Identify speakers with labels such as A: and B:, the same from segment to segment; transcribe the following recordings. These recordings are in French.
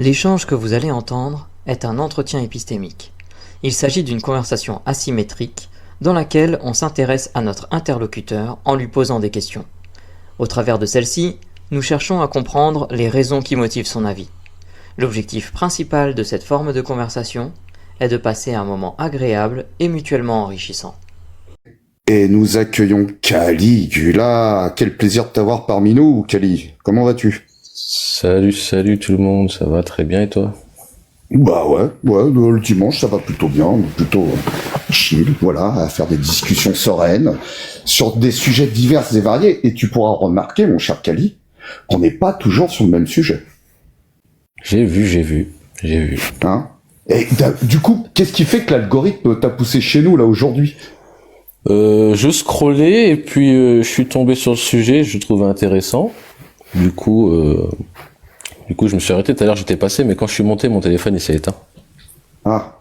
A: L'échange que vous allez entendre est un entretien épistémique. Il s'agit d'une conversation asymétrique dans laquelle on s'intéresse à notre interlocuteur en lui posant des questions. Au travers de celle-ci, nous cherchons à comprendre les raisons qui motivent son avis. L'objectif principal de cette forme de conversation est de passer un moment agréable et mutuellement enrichissant.
B: Et nous accueillons Caligula. Quel plaisir de t'avoir parmi nous, Cali. Comment vas-tu?
C: Salut tout le monde, ça va très bien et toi?
B: Bah ouais, le dimanche ça va plutôt bien, plutôt chill, voilà, à faire des discussions sereines sur des sujets divers et variés. Et tu pourras remarquer, mon cher Cali, qu'on n'est pas toujours sur le même sujet.
C: J'ai vu.
B: Hein? Et du coup, qu'est-ce qui fait que l'algorithme t'a poussé chez nous là aujourd'hui?
C: Je scrollais et puis je suis tombé sur le sujet, je le trouvais intéressant. Du coup, je me suis arrêté. Tout à l'heure, j'étais passé, mais quand je suis monté, mon téléphone il s'est éteint.
B: Ah,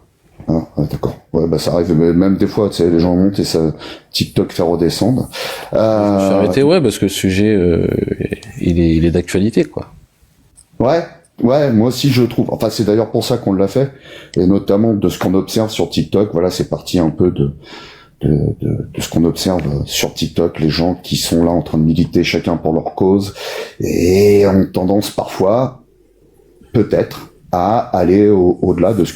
B: d'accord. Ouais, bah ça arrive même des fois, tu sais, les gens montent et ça TikTok fait redescendre.
C: Je me suis arrêté, ouais, parce que le sujet, il est d'actualité, quoi.
B: Ouais, moi aussi je trouve. Enfin, c'est d'ailleurs pour ça qu'on l'a fait, et notamment de ce qu'on observe sur TikTok. Voilà, c'est parti un peu de ce qu'on observe sur TikTok, les gens qui sont là en train de militer chacun pour leur cause et ont tendance parfois, peut-être, à aller au-delà de ce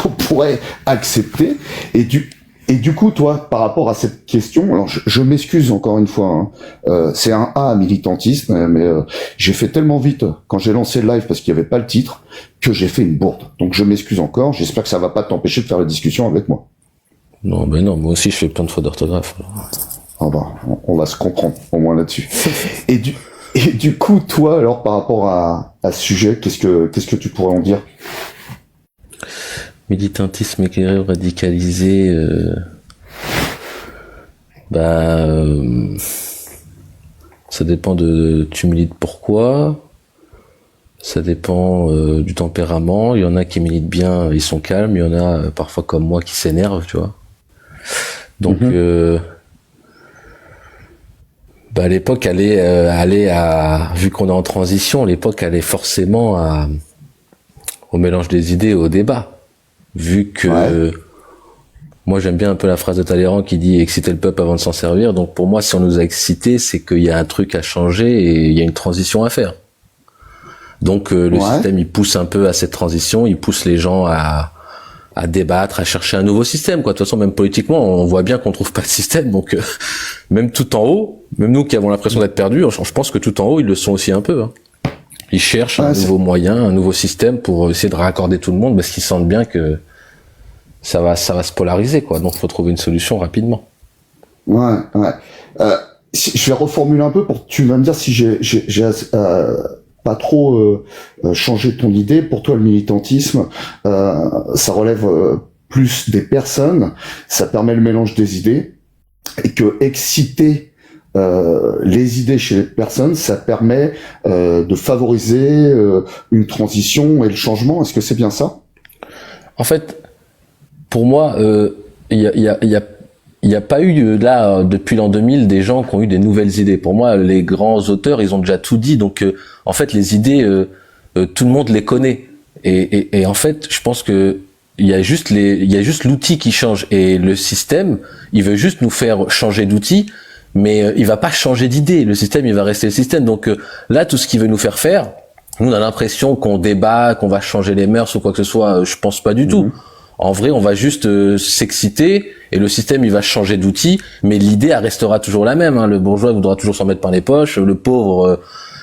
B: qu'on pourrait accepter. Et du coup, toi, par rapport à cette question, alors je m'excuse encore une fois, c'est un A à militantisme, mais j'ai fait tellement vite quand j'ai lancé le live parce qu'il n'y avait pas le titre que j'ai fait une bourde. Donc je m'excuse encore. J'espère que ça va pas t'empêcher de faire la discussion avec moi.
C: Non, moi aussi je fais plein de fautes d'orthographe.
B: Ah bah, on va se comprendre au moins là-dessus. Et du coup, toi, alors par rapport à ce sujet, qu'est-ce que tu pourrais en dire?
C: Militantisme éclairé ou radicalisé, ça dépend de tu milites pourquoi. Ça dépend du tempérament. Il y en a qui militent bien, ils sont calmes. Il y en a parfois comme moi qui s'énervent, tu vois. Donc, l'époque vu qu'on est en transition, l'époque allait forcément au mélange des idées, et au débat. Vu que moi j'aime bien un peu la phrase de Talleyrand qui dit exciter le peuple avant de s'en servir. Donc pour moi, si on nous a excités, c'est qu'il y a un truc à changer et il y a une transition à faire. Donc le système il pousse un peu à cette transition, il pousse les gens à débattre, à chercher un nouveau système, quoi. De toute façon, même politiquement, on voit bien qu'on trouve pas de système. Donc même tout en haut, même nous qui avons l'impression d'être perdus, je pense que tout en haut ils le sont aussi un peu. Hein. Ils cherchent un nouveau moyen, un nouveau système pour essayer de raccorder tout le monde, parce qu'ils sentent bien que ça va se polariser, quoi. Donc faut trouver une solution rapidement.
B: Ouais. Je vais reformuler un peu tu vas me dire si j'ai pas trop changé ton idée. Pour toi, le militantisme, ça relève plus des personnes, ça permet le mélange des idées, et que exciter les idées chez les personnes, ça permet de favoriser une transition et le changement. Est-ce que c'est bien ça?
C: En fait, pour moi, il y a pas eu là depuis l'an 2000 des gens qui ont eu des nouvelles idées. Pour moi, les grands auteurs, ils ont déjà tout dit. Donc, en fait, les idées, tout le monde les connaît. Et en fait, je pense que il y a juste l'outil qui change, et le système, il veut juste nous faire changer d'outil, mais il va pas changer d'idée. Le système, il va rester le système. Donc là, tout ce qu'il veut nous faire, nous on a l'impression qu'on débat, qu'on va changer les mœurs ou quoi que ce soit. Je pense pas du tout. En vrai, on va juste s'exciter et le système, il va changer d'outil, mais l'idée, elle restera toujours la même. Hein. Le bourgeois voudra toujours s'en mettre par les poches, le pauvre,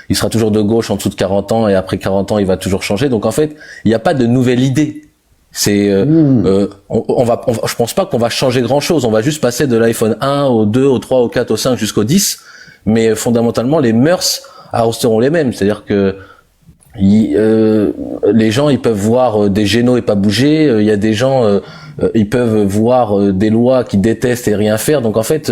C: il sera toujours de gauche en dessous de 40 ans et après 40 ans, il va toujours changer. Donc en fait, il n'y a pas de nouvelle idée. C'est, je pense pas qu'on va changer grand chose. On va juste passer de l'iPhone 1 au 2, au 3, au 4, au 5 jusqu'au 10. Mais fondamentalement, les mœurs resteront les mêmes. C'est-à-dire que les gens, ils peuvent voir des génos et pas bouger. Il y a des gens, ils peuvent voir des lois qu'ils détestent et rien faire. Donc en fait,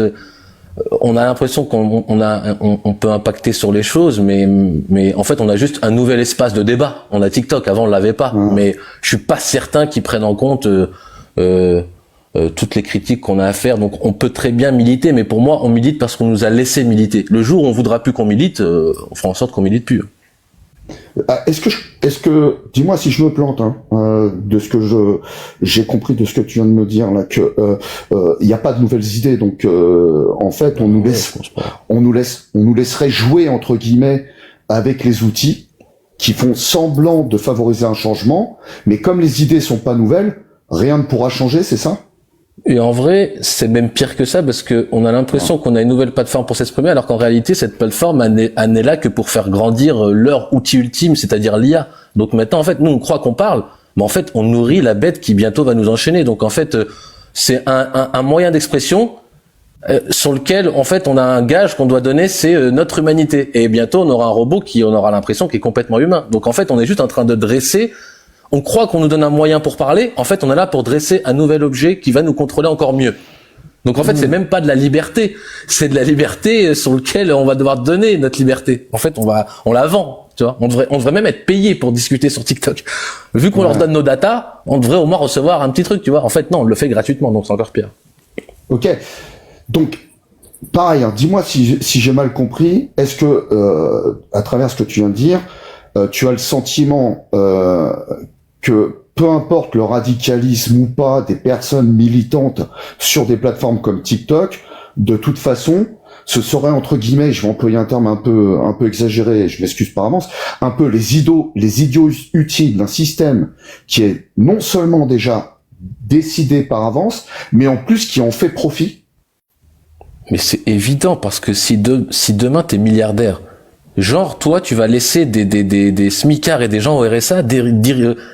C: on a l'impression qu'on peut impacter sur les choses, mais en fait, on a juste un nouvel espace de débat. On a TikTok, avant on l'avait pas. Mais je suis pas certain qu'ils prennent en compte toutes les critiques qu'on a à faire. Donc on peut très bien militer, mais pour moi, on milite parce qu'on nous a laissé militer. Le jour où on voudra plus qu'on milite, on fera en sorte qu'on milite plus.
B: Est-ce que, dis-moi si je me plante, hein, de ce que j'ai compris de ce que tu viens de me dire là, que il n'y a pas de nouvelles idées, donc en fait on nous laisserait jouer entre guillemets avec les outils qui font semblant de favoriser un changement, mais comme les idées sont pas nouvelles, rien ne pourra changer, c'est ça?
C: Et en vrai, c'est même pire que ça parce que on a l'impression qu'on a une nouvelle plateforme pour s'exprimer, alors qu'en réalité, cette plateforme, elle n'est là que pour faire grandir leur outil ultime, c'est-à-dire l'IA. Donc maintenant, en fait, nous, on croit qu'on parle, mais en fait, on nourrit la bête qui bientôt va nous enchaîner. Donc en fait, c'est un moyen d'expression sur lequel, en fait, on a un gage qu'on doit donner, c'est notre humanité. Et bientôt, on aura un robot on aura l'impression qu'il est complètement humain. Donc en fait, on est juste en train de dresser. On croit qu'on nous donne un moyen pour parler. En fait, on est là pour dresser un nouvel objet qui va nous contrôler encore mieux. Donc en fait, c'est même pas de la liberté. C'est de la liberté sur lequel on va devoir donner notre liberté. En fait, on la vend. Tu vois, on devrait même être payé pour discuter sur TikTok. Vu qu'on leur donne nos datas, on devrait au moins recevoir un petit truc, tu vois. En fait, non, on le fait gratuitement, donc c'est encore pire.
B: Ok. Donc, pareil, hein, dis-moi si j'ai mal compris. Est-ce que, à travers ce que tu viens de dire, tu as le sentiment que peu importe le radicalisme ou pas des personnes militantes sur des plateformes comme TikTok, de toute façon, ce serait entre guillemets, je vais employer un terme un peu exagéré, je m'excuse par avance, un peu les idiots utiles d'un système qui est non seulement déjà décidé par avance, mais en plus qui en fait profit.
C: Mais c'est évident parce que si demain t'es milliardaire, genre toi tu vas laisser des smicards et des gens au RSA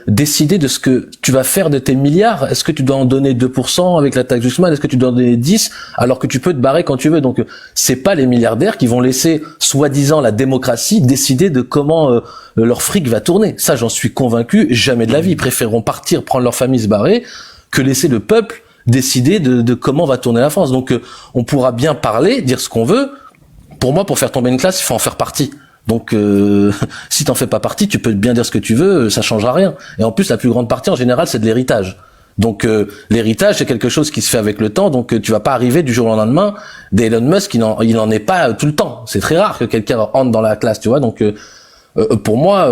C: décider de ce que tu vas faire de tes milliards. Est-ce que tu dois en donner 2% avec la taxe du SMIC? Est-ce que tu dois en donner 10 alors que tu peux te barrer quand tu veux? Donc c'est pas les milliardaires qui vont laisser soi-disant la démocratie décider de comment leur fric va tourner. Ça j'en suis convaincu, jamais de la vie. Ils préféreront partir, prendre leur famille, se barrer que laisser le peuple décider de comment va tourner la France. Donc on pourra bien parler, dire ce qu'on veut. Pour moi, pour faire tomber une classe, il faut en faire partie. Donc si t'en fais pas partie, tu peux bien dire ce que tu veux, ça changera rien. Et en plus, la plus grande partie en général, c'est de l'héritage. Donc l'héritage, c'est quelque chose qui se fait avec le temps. Donc tu vas pas arriver du jour au lendemain d'Elon Musk, il en est pas tout le temps. C'est très rare que quelqu'un entre dans la classe, tu vois. Donc pour moi,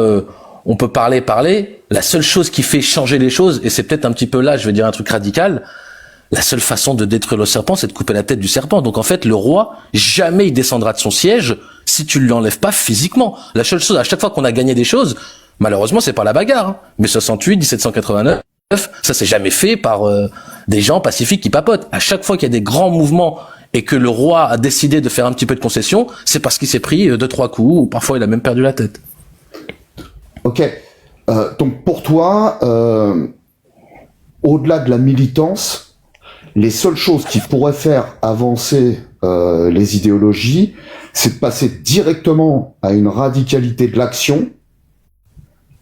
C: on peut parler. La seule chose qui fait changer les choses, et c'est peut-être un petit peu là, je vais dire un truc radical, la seule façon de détruire le serpent, c'est de couper la tête du serpent. Donc en fait, le roi, jamais il descendra de son siège si tu lui enlèves pas physiquement. La seule chose, à chaque fois qu'on a gagné des choses, malheureusement, c'est par la bagarre. Hein. Mais 68, 1789, ça s'est jamais fait par des gens pacifiques qui papotent. À chaque fois qu'il y a des grands mouvements et que le roi a décidé de faire un petit peu de concession, c'est parce qu'il s'est pris 2-3 coups, ou parfois il a même perdu la tête.
B: Ok. Donc pour toi, au-delà de la militance, les seules choses qui pourraient faire avancer les idéologies, c'est de passer directement à une radicalité de l'action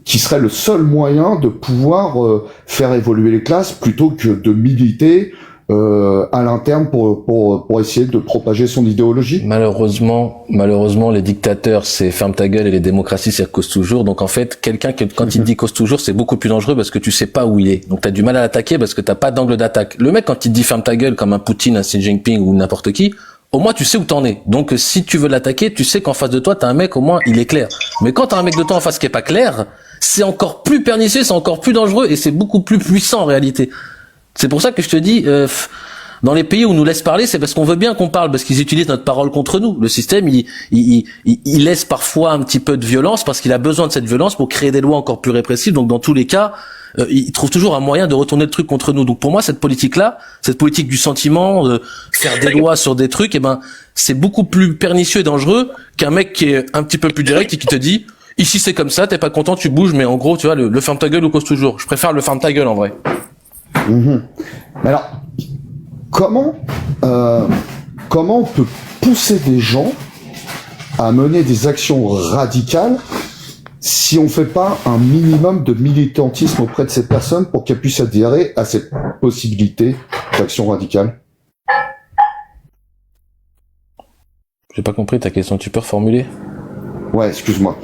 B: qui serait le seul moyen de pouvoir faire évoluer les classes plutôt que de militer à l'interne pour essayer de propager son idéologie.
C: Malheureusement, les dictateurs, c'est ferme ta gueule, et les démocraties, c'est cause toujours. Donc en fait, quelqu'un qui, quand il dit cause toujours, c'est beaucoup plus dangereux parce que tu sais pas où il est. Donc t'as du mal à l'attaquer parce que t'as pas d'angle d'attaque. Le mec, quand il te dit ferme ta gueule comme un Poutine, un Xi Jinping ou n'importe qui, au moins tu sais où t'en es. Donc si tu veux l'attaquer, tu sais qu'en face de toi, t'as un mec, au moins il est clair. Mais quand t'as un mec de toi en face qui est pas clair, c'est encore plus pernicieux, c'est encore plus dangereux et c'est beaucoup plus puissant en réalité. C'est pour ça que je te dis, dans les pays où on nous laisse parler, c'est parce qu'on veut bien qu'on parle, parce qu'ils utilisent notre parole contre nous. Le système, il laisse parfois un petit peu de violence parce qu'il a besoin de cette violence pour créer des lois encore plus répressives. Donc dans tous les cas, il trouve toujours un moyen de retourner le truc contre nous. Donc pour moi, cette politique-là, cette politique du sentiment, de faire des lois sur des trucs, c'est beaucoup plus pernicieux et dangereux qu'un mec qui est un petit peu plus direct et qui te dit ici c'est comme ça, t'es pas content, tu bouges, mais en gros, tu vois, le ferme ta gueule ou cause toujours. Je préfère le ferme ta gueule en vrai.
B: Mmh. Mais alors, comment on peut pousser des gens à mener des actions radicales si on fait pas un minimum de militantisme auprès de ces personnes pour qu'elles puissent adhérer à cette possibilité d'action radicale?
C: J'ai pas compris ta question, tu peux reformuler?
B: Ouais, excuse-moi.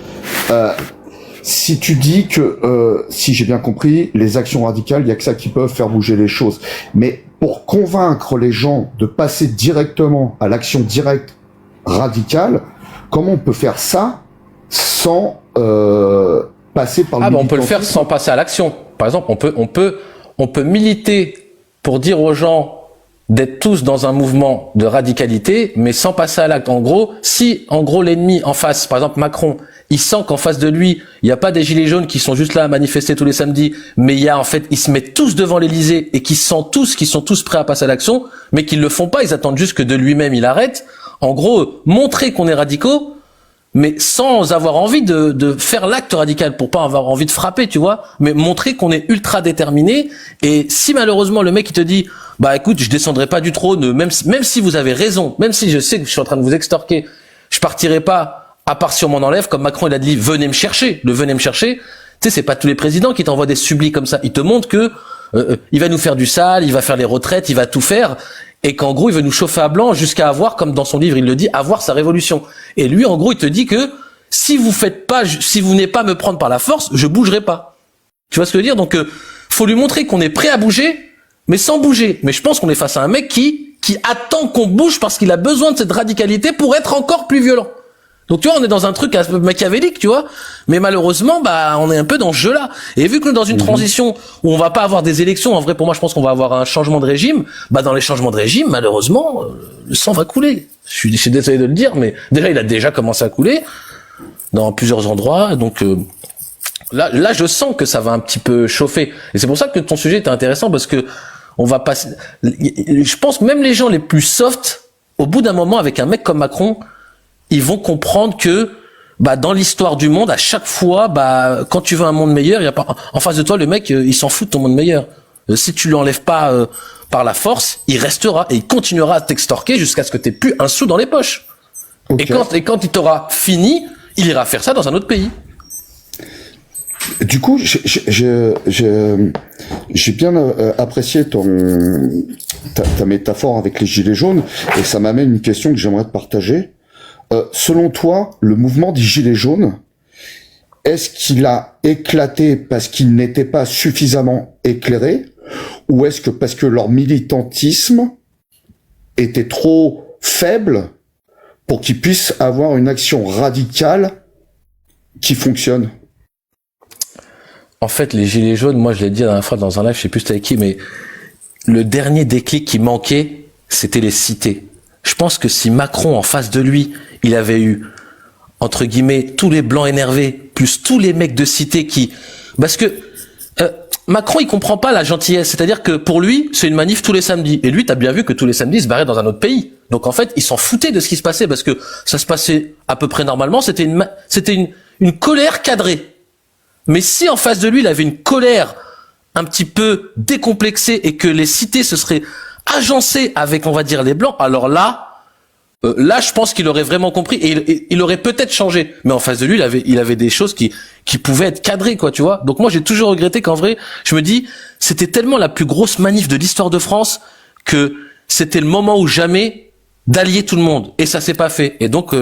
B: Si tu dis que, si j'ai bien compris, les actions radicales, il y a que ça qui peuvent faire bouger les choses. Mais pour convaincre les gens de passer directement à l'action directe radicale, comment on peut faire ça sans passer par le
C: on peut le faire
B: militantisme.
C: sans passer à l'action. Par exemple, on peut militer pour dire aux gens d'être tous dans un mouvement de radicalité, mais sans passer à l'acte. En gros, si l'ennemi en face, par exemple Macron, il sent qu'en face de lui, il n'y a pas des gilets jaunes qui sont juste là à manifester tous les samedis, mais ils se mettent tous devant l'Élysée et qui sont tous prêts à passer à l'action, mais qu'ils le font pas, ils attendent juste que de lui-même il arrête. En gros, montrer qu'on est radicaux, mais sans avoir envie de faire l'acte radical, pour pas avoir envie de frapper, tu vois, mais montrer qu'on est ultra déterminé. Et si malheureusement le mec il te dit, bah écoute, je descendrai pas du trône, même si vous avez raison, même si je sais que je suis en train de vous extorquer, je partirai pas, à part si on m'en enlève, comme Macron il a dit, venez me chercher, tu sais, c'est pas tous les présidents qui t'envoient des sublis comme ça, ils te montrent que il va nous faire du sale, il va faire les retraites, il va tout faire, et qu'en gros il veut nous chauffer à blanc jusqu'à avoir, comme dans son livre il le dit, avoir sa révolution. Et lui en gros il te dit que si vous venez pas me prendre par la force, je bougerai pas. Tu vois ce que je veux dire? Donc faut lui montrer qu'on est prêt à bouger, mais sans bouger. Mais je pense qu'on est face à un mec qui attend qu'on bouge parce qu'il a besoin de cette radicalité pour être encore plus violent. Donc tu vois, on est dans un truc un peu machiavélique, tu vois, mais malheureusement, bah on est un peu dans ce jeu-là. Et vu que dans une transition où on va pas avoir des élections, en vrai pour moi je pense qu'on va avoir un changement de régime, bah dans les changements de régime, malheureusement, le sang va couler. Je suis désolé de le dire, mais déjà il a déjà commencé à couler dans plusieurs endroits, donc là je sens que ça va un petit peu chauffer. Et c'est pour ça que ton sujet était intéressant, parce que on va passer, je pense que même les gens les plus soft, au bout d'un moment avec un mec comme Macron, ils vont comprendre que bah dans l'histoire du monde, à chaque fois, bah quand tu veux un monde meilleur, il y a pas en face de toi le mec, il s'en fout de ton monde meilleur. Si tu l'enlèves pas par la force, il restera et il continuera à t'extorquer jusqu'à ce que t'aies plus un sou dans les poches. Okay. Et quand il t'aura fini, il ira faire ça dans un autre pays.
B: Du coup, j'ai bien apprécié ta métaphore avec les gilets jaunes, et ça m'amène une question que j'aimerais te partager. Selon toi, le mouvement des gilets jaunes, est-ce qu'il a éclaté parce qu'il n'était pas suffisamment éclairé, ou est-ce que parce que leur militantisme était trop faible pour qu'ils puissent avoir une action radicale qui fonctionne?
C: En fait, les gilets jaunes, moi je l'ai dit la dernière fois dans un live, je sais plus c'était avec qui, mais le dernier déclic qui manquait, c'était les cités. Je pense que si Macron, en face de lui, il avait eu, entre guillemets, tous les blancs énervés, plus tous les mecs de cité parce que Macron, il comprend pas la gentillesse. C'est-à-dire que pour lui, c'est une manif tous les samedis. Et lui, t'as bien vu que tous les samedis, il se barrait dans un autre pays. Donc en fait, il s'en foutait de ce qui se passait, parce que ça se passait à peu près normalement. C'était une colère cadrée. Mais si en face de lui, il avait une colère un petit peu décomplexée et que les cités se seraient agencées avec, on va dire, les blancs, alors là, je pense qu'il aurait vraiment compris et il aurait peut-être changé. Mais en face de lui, il avait des choses qui pouvaient être cadrées, quoi, tu vois. Donc moi, j'ai toujours regretté qu'en vrai, je me dis, c'était tellement la plus grosse manif de l'histoire de France que c'était le moment ou jamais d'allier tout le monde. Et ça s'est pas fait. Et donc,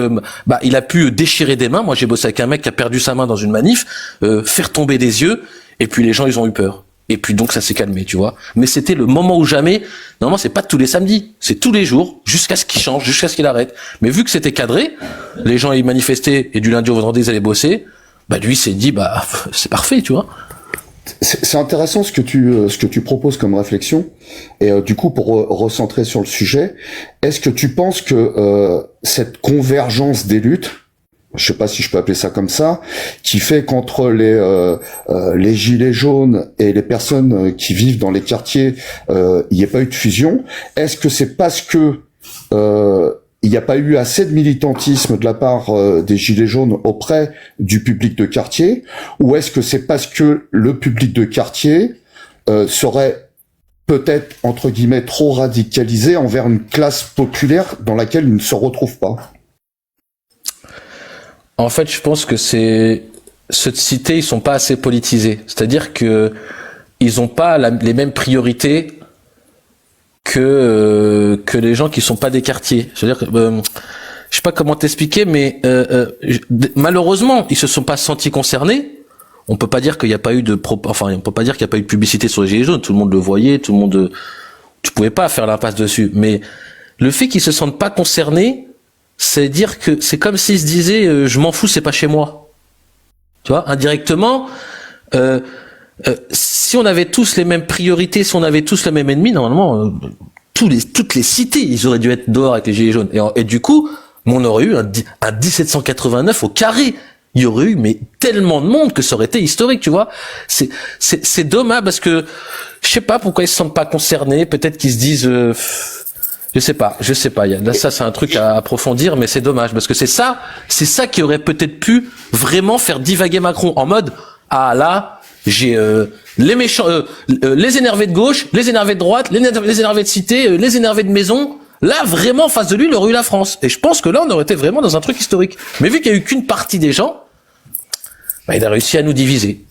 C: il a pu déchirer des mains. Moi, j'ai bossé avec un mec qui a perdu sa main dans une manif, faire tomber des yeux. Et puis les gens, ils ont eu peur. Et puis donc ça s'est calmé, tu vois. Mais c'était le moment ou jamais. Normalement, c'est pas tous les samedis, c'est tous les jours, jusqu'à ce qu'il change, jusqu'à ce qu'il arrête. Mais vu que c'était cadré, les gens ils manifestaient et du lundi au vendredi ils allaient bosser. Bah lui s'est dit c'est parfait, tu vois.
B: C'est intéressant ce que tu proposes comme réflexion. Et du coup, pour recentrer sur le sujet, est-ce que tu penses que cette convergence des luttes, je sais pas si je peux appeler ça comme ça, qui fait qu'entre les gilets jaunes et les personnes qui vivent dans les quartiers, il n'y a pas eu de fusion, est-ce que c'est parce que il n'y a pas eu assez de militantisme de la part des gilets jaunes auprès du public de quartier, ou est-ce que c'est parce que le public de quartier serait peut-être, entre guillemets, trop radicalisé envers une classe populaire dans laquelle il ne se retrouve pas?
C: En fait, je pense que ceux de cité, ils sont pas assez politisés. C'est-à-dire que ils ont pas les mêmes priorités que les gens qui sont pas des quartiers. C'est-à-dire que je sais pas comment t'expliquer, mais malheureusement, ils se sont pas sentis concernés. On peut pas dire qu'il y a pas eu on peut pas dire qu'il y a pas eu de publicité sur les gilets jaunes. Tout le monde le voyait, tu pouvais pas faire l'impasse dessus. Mais le fait qu'ils se sentent pas concernés, c'est dire que c'est comme s'ils se disaient je m'en fous, c'est pas chez moi. Tu vois, indirectement, si on avait tous les mêmes priorités, si on avait tous le même ennemi, normalement, toutes les cités, ils auraient dû être dehors avec les gilets jaunes. Et du coup, on aurait eu un 1789 au carré. Il y aurait eu mais tellement de monde que ça aurait été historique, tu vois. C'est dommage parce que je sais pas pourquoi ils se sentent pas concernés. Peut-être qu'ils se disent, je sais pas. Là, ça c'est un truc à approfondir, mais c'est dommage parce que c'est ça qui aurait peut-être pu vraiment faire divaguer Macron en mode ah là j'ai les méchants, les énervés de gauche, les énervés de droite, les énervés de cité, les énervés de maison. Là, vraiment, en face de lui, il aurait eu la France. Et je pense que là, on aurait été vraiment dans un truc historique. Mais vu qu'il y a eu qu'une partie des gens, bah, il a réussi à nous diviser.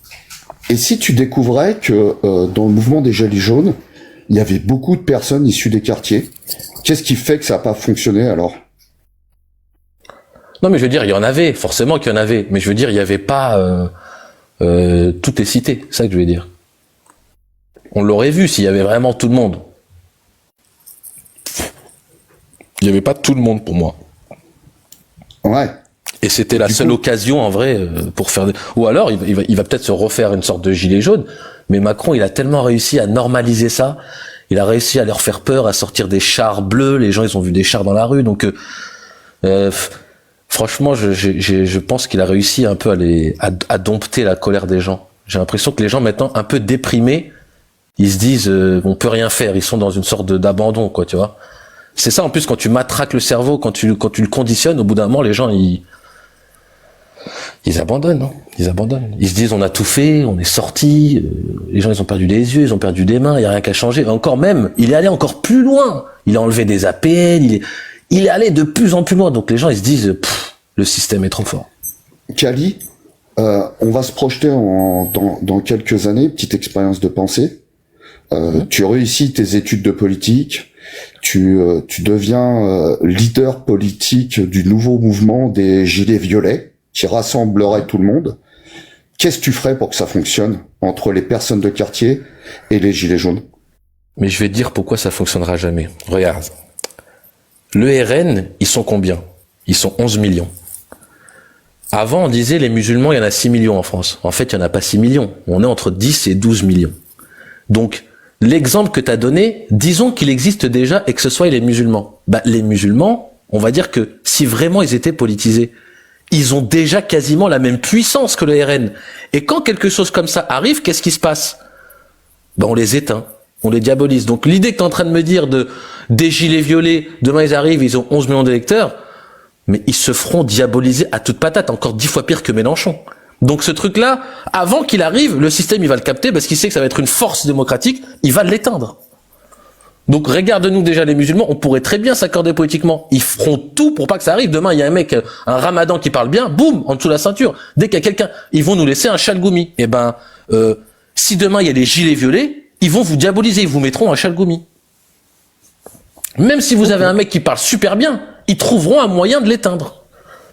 B: Et si tu découvrais que dans le mouvement des Gilets jaunes, il y avait beaucoup de personnes issues des quartiers, qu'est-ce qui fait que ça n'a pas fonctionné alors?
C: Non, mais je veux dire, il y en avait, forcément qu'il y en avait. Mais je veux dire, il n'y avait pas toutes les cités. C'est ça que je veux dire. On l'aurait vu s'il y avait vraiment tout le monde. Il n'y avait pas tout le monde pour moi.
B: Ouais.
C: Et c'était la seule occasion, en vrai, pour faire... Ou alors, il va peut-être se refaire une sorte de gilet jaune, mais Macron, il a tellement réussi à normaliser ça, il a réussi à leur faire peur, à sortir des chars bleus, les gens, ils ont vu des chars dans la rue, donc... franchement, je pense qu'il a réussi un peu à dompter la colère des gens. J'ai l'impression que les gens, maintenant, un peu déprimés, ils se disent, on peut rien faire, ils sont dans une sorte d'abandon, quoi, tu vois. C'est ça, en plus, quand tu matraques le cerveau, quand tu le conditionnes, au bout d'un moment, les gens, ils abandonnent, hein. Ils abandonnent. Ils se disent, on a tout fait, on est sorti, les gens, ils ont perdu des yeux, ils ont perdu des mains, il y a rien qu'à changer. Encore même, il est allé encore plus loin. Il a enlevé des APL, il est allé de plus en plus loin. Donc les gens, ils se disent, le système est trop fort.
B: Kali, on va se projeter dans quelques années, petite expérience de pensée. Tu réussis tes études de politique, tu deviens leader politique du nouveau mouvement des Gilets violets, qui rassemblerait tout le monde. Qu'est-ce que tu ferais pour que ça fonctionne entre les personnes de quartier et les Gilets jaunes?
C: Mais je vais te dire pourquoi ça fonctionnera jamais. Regarde. Le RN, ils sont combien? Ils sont 11 millions. Avant, on disait les musulmans, il y en a 6 millions en France. En fait, il n'y en a pas 6 millions. On est entre 10 et 12 millions. Donc, l'exemple que tu as donné, disons qu'il existe déjà et que ce soit les musulmans. Bah, les musulmans, on va dire que si vraiment ils étaient politisés, ils ont déjà quasiment la même puissance que le RN. Et quand quelque chose comme ça arrive, qu'est-ce qui se passe? Ben, on les éteint, on les diabolise. Donc l'idée que tu es en train de me dire des gilets violets, demain ils arrivent, ils ont 11 millions d'électeurs, mais ils se feront diaboliser à toute patate, encore 10 fois pire que Mélenchon. Donc ce truc-là, avant qu'il arrive, le système il va le capter parce qu'il sait que ça va être une force démocratique, il va l'éteindre. Donc regarde-nous déjà les musulmans, on pourrait très bien s'accorder politiquement. Ils feront tout pour pas que ça arrive. Demain, il y a un mec, un ramadan qui parle bien, boum, en dessous de la ceinture. Dès qu'il y a quelqu'un, ils vont nous laisser un chalgoumi. Eh ben, si demain il y a les gilets violets, ils vont vous diaboliser, ils vous mettront un chalgoumi. Même si vous avez un mec qui parle super bien, ils trouveront un moyen de l'éteindre.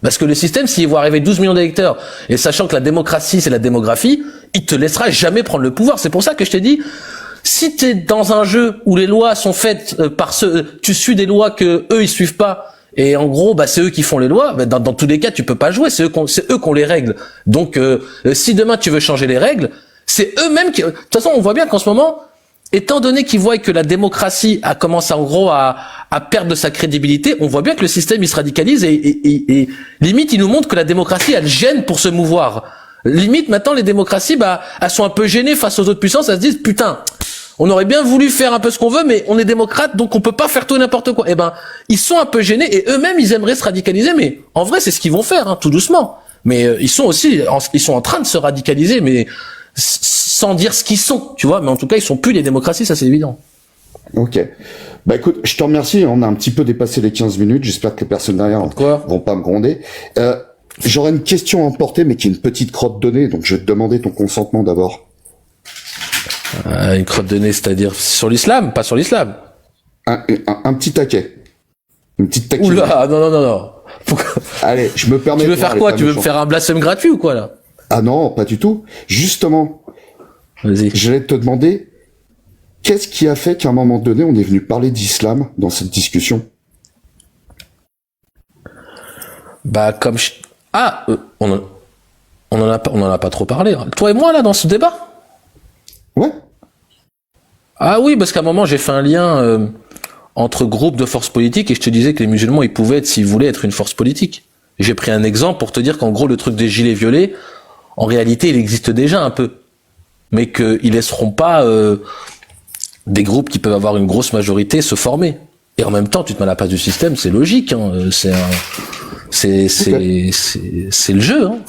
C: Parce que le système, s'il voit arriver 12 millions d'électeurs, et sachant que la démocratie, c'est la démographie, il te laissera jamais prendre le pouvoir. C'est pour ça que je t'ai dit, si t'es dans un jeu où les lois sont faites par ceux, tu suis des lois que eux ils suivent pas, et en gros bah c'est eux qui font les lois, bah, dans tous les cas tu peux pas jouer, c'est eux qui ont les règles. Donc si demain tu veux changer les règles, c'est eux-mêmes qui. De toute façon on voit bien qu'en ce moment, étant donné qu'ils voient que la démocratie a commencé en gros à perdre de sa crédibilité, on voit bien que le système il se radicalise et limite il nous montre que la démocratie elle gêne pour se mouvoir. Limite maintenant les démocraties bah elles sont un peu gênées face aux autres puissances, elles se disent putain. On aurait bien voulu faire un peu ce qu'on veut, mais on est démocrate, donc on peut pas faire tout et n'importe quoi. Eh ben, ils sont un peu gênés et eux-mêmes, ils aimeraient se radicaliser, mais en vrai, c'est ce qu'ils vont faire, hein, tout doucement. Mais ils sont en train de se radicaliser, mais sans dire ce qu'ils sont, tu vois. Mais en tout cas, ils sont plus les démocraties, ça c'est évident.
B: Ok. Bah écoute, je te remercie. On a un petit peu dépassé les 15 minutes. J'espère que les personnes derrière vont pas me gronder. J'aurais une question à emporter, mais qui est une petite crotte de nez, donc je vais te demander ton consentement d'abord.
C: Une crotte de nez, c'est-à-dire sur l'islam, pas sur l'islam.
B: Un petit taquet. Une petite taquette.
C: Oula, non.
B: Allez, je me permets.
C: Tu veux faire quoi? Tu veux me faire un blasphème gratuit ou quoi, là?
B: Ah non, pas du tout. Justement.
C: Vas-y.
B: J'allais te demander, qu'est-ce qui a fait qu'à un moment donné, on est venu parler d'islam dans cette discussion?
C: Bah, comme on en a pas trop parlé. Toi et moi, là, dans ce débat?
B: Ouais.
C: Ah oui, parce qu'à un moment, j'ai fait un lien entre groupes de forces politiques et je te disais que les musulmans, ils pouvaient être, s'ils voulaient, être une force politique. Et j'ai pris un exemple pour te dire qu'en gros, le truc des gilets violets, en réalité, il existe déjà un peu. Mais qu'ils laisseront pas des groupes qui peuvent avoir une grosse majorité se former. Et en même temps, tu te mets à la place du système, c'est logique. Hein. C'est le jeu. Hein.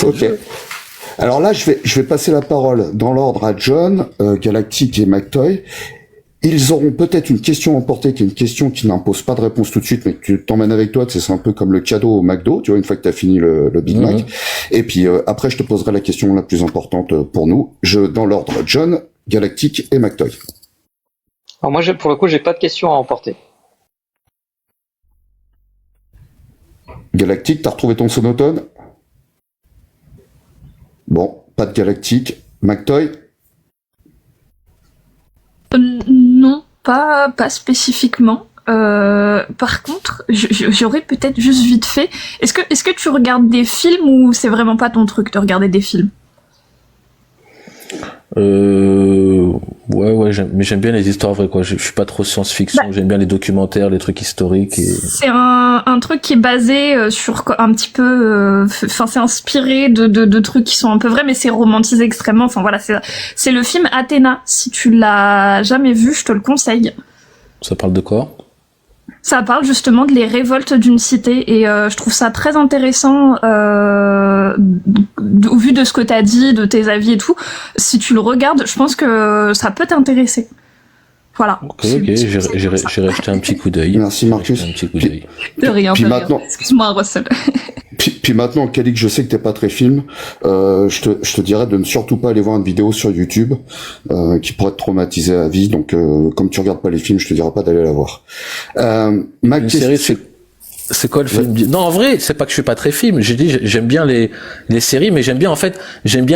B: Ok. Alors là, je vais passer la parole dans l'ordre à John, Galactic et McToy. Ils auront peut-être une question à emporter, qui est une question qui n'impose pas de réponse tout de suite, mais que tu t'emmènes avec toi. C'est un peu comme le cadeau au McDo, tu vois, une fois que tu as fini le Big Mac. Et puis après, je te poserai la question la plus importante pour nous. Dans l'ordre, John, Galactic et McToy.
A: Alors moi, pour le coup, j'ai pas de questions à emporter.
B: Galactic, t'as retrouvé ton sonotone? Bon, pas de Galactic. McToy?
D: Non, pas spécifiquement. Par contre, j'aurais peut-être juste vite fait. Est-ce que tu regardes des films ou c'est vraiment pas ton truc de regarder des films?
C: Ouais, mais j'aime bien les histoires vraies, quoi. Je suis pas trop science-fiction, j'aime bien les documentaires, les trucs historiques.
D: C'est un truc qui est basé sur un petit peu, enfin c'est inspiré de trucs qui sont un peu vrais, mais c'est romantisé extrêmement. Enfin voilà, c'est le film Athéna. Si tu l'as jamais vu, je te le conseille.
C: Ça parle de quoi?
D: Ça parle justement de les révoltes d'une cité et je trouve ça très intéressant au vu de ce que t'as dit, de tes avis et tout. Si tu le regardes, je pense que ça peut t'intéresser. Voilà.
C: Ok, j'irai jeter un petit coup d'œil.
B: Merci Marcus.
D: De rien,
B: puis
D: de
B: maintenant...
D: rien. Excuse-moi, Russell.
B: Puis maintenant, Kalik, je sais que t'es pas très film, je te dirais de ne surtout pas aller voir une vidéo sur YouTube qui pourrait te traumatiser à vie. Donc, comme tu regardes pas les films, je te dirais pas d'aller la voir.
C: Série, c'est quoi le film? Non, en vrai, c'est pas que je suis pas très film. J'ai dit j'aime bien les séries, mais j'aime bien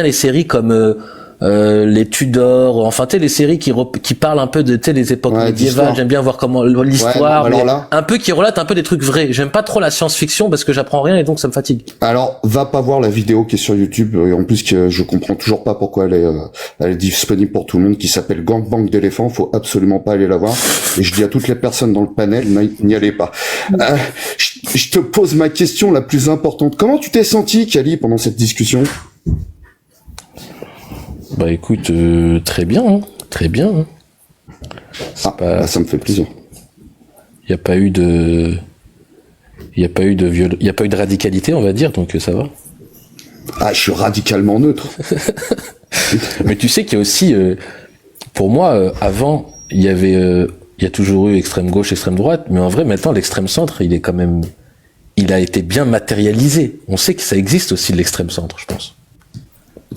C: les séries comme les Tudors, enfin tu sais les séries qui parlent un peu de les époques médiévales. J'aime bien voir comment l'histoire, un peu qui relate un peu des trucs vrais. J'aime pas trop la science-fiction parce que j'apprends rien et donc ça me fatigue.
B: Alors va pas voir la vidéo qui est sur YouTube et en plus que je comprends toujours pas pourquoi elle est disponible pour tout le monde, qui s'appelle Gangbang d'éléphants. Faut absolument pas aller la voir et je dis à toutes les personnes dans le panel, n'y allez pas. Je te pose ma question la plus importante. Comment tu t'es senti, Kali, pendant cette discussion?
C: Bah écoute, très bien, hein. Très bien. Hein.
B: Ça me fait plaisir.
C: Il y a pas eu de radicalité, on va dire, donc ça va.
B: Ah, je suis radicalement neutre.
C: Mais tu sais qu'il y a aussi, pour moi, avant, il y a toujours eu extrême gauche, extrême droite, mais en vrai, maintenant, l'extrême centre, il a été bien matérialisé. On sait que ça existe aussi l'extrême centre, je pense.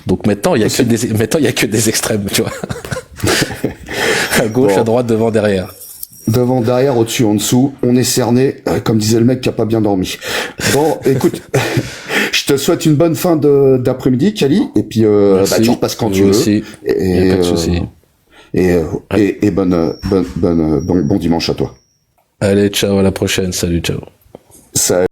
C: Donc maintenant, il y a que des extrêmes, tu vois. À gauche, à droite, devant, derrière.
B: Devant, derrière, au-dessus, en dessous, on est cerné, comme disait le mec qui a pas bien dormi. Bon, écoute, je te souhaite une bonne fin d'après-midi, Kali, et puis tu repasses quand tu veux.
C: Aussi. Et pas de souci.
B: Et bon dimanche à toi.
C: Allez, ciao, à la prochaine. Salut, ciao.
B: Salut.